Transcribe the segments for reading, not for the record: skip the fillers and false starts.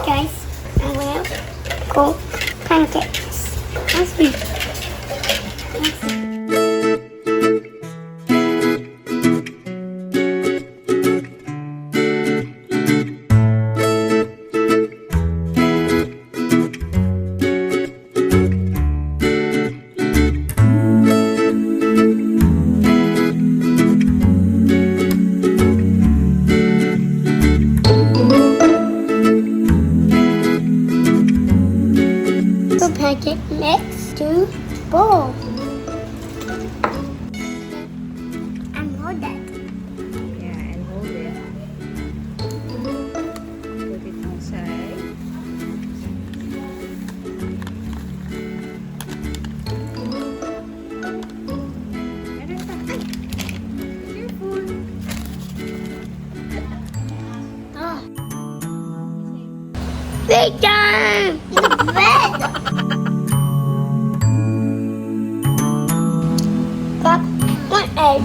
guys, I will cook pancakes. Let's see. Pancake mix to bowl. And hold that. Yeah, and hold it. Put it inside. Meron pa. Careful. Oh. Big time! The bread! Got one egg.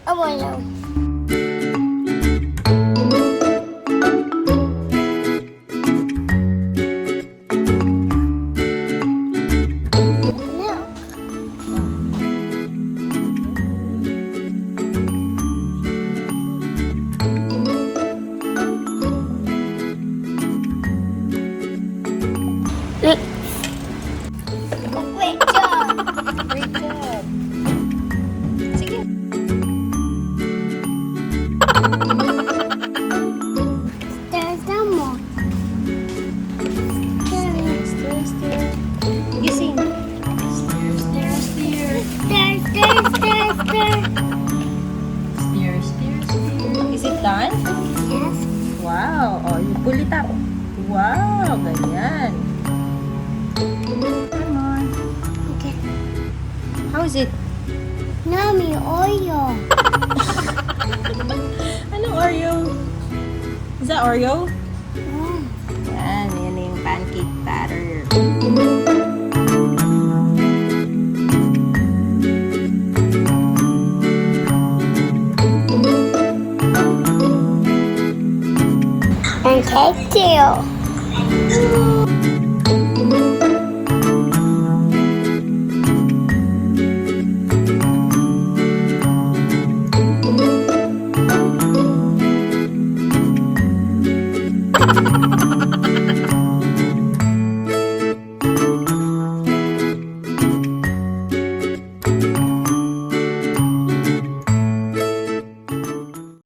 A window. Great job! Great job. Sige. There's some more. Stir. Gising. Stir. Stir. Is it done? Yes. Wow. Oh, you pull it up. Wow, ganyan. Come on. Okay. How is it? Yummy oil. Anong Oreo? Is that Oreo? Mm. Yan yung pancake batter. Pancake deal.